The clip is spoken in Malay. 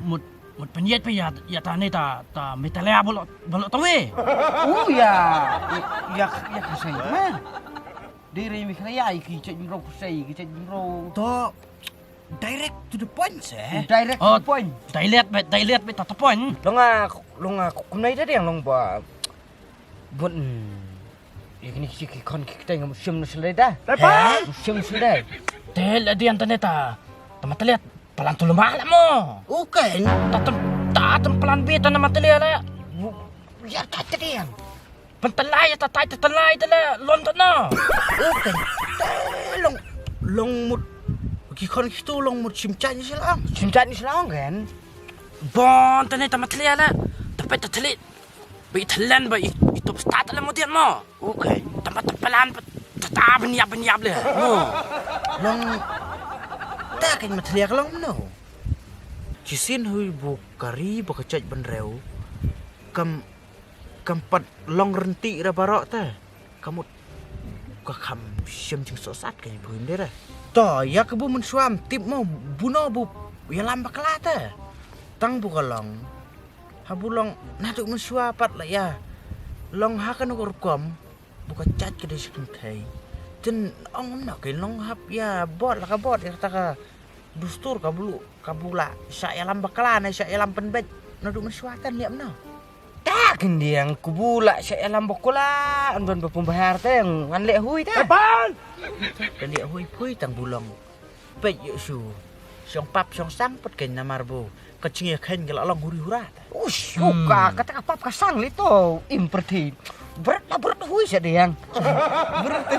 một bên nhiệt bây giờ ta này ta mới ta lẹ bolok tawe. Oh ya, ya kusay man. Diri mi kaya iki jimro kusay, iki jimro. To direct to the point Direct to the point. Dai lihat be ta tapon. Long kunay da yang long ba. Bun. Ini kiki kon kita yang musim nusulay da. Musim nusulay. Tel adian ta neta. Ta lihat pelan tulung malam mo. Okay. Tatam pelan beta na matali ala. Ya kata dia. Pentelay ta telay tala lontan na. Okay. Long mut kikon itu long mut simchan sila. Simchan ni selang kan. Bon ta neta matali ala. Tapay ta tali. Bay talan ba ito start ala mo diyan mo. Okay. Tempat pelan ta benyap le. Long takin matliak long no. Kisin hui bu kari bakacaj benreu. Kampat long renti ra barok ta. Kamu ka kham sim jing sosat kai buin dera. To ya kebu men suam tip mo buno bu ya lamba kelata. Tang bu kalong. Habulong naduk men suapat la ya. Long hakan ukur kom buka cat ke desikin kai. Jen ong nak ke long hap ya bot la ka bot ya ta dustur kabula sa yalam bakalan sa yalam penbet nadu meswatan liam no Tak dia yang kubula sa yalam bokula andon pembahar teh yang ngan lek hui teh. dan dia hui pui tang bulong pet yu su siong pap siong sang pet ken namarbo kecing ya ken gala long huri hura Ush, kata apa kasang lito imperti. Berat hui sa dia yang. Berat.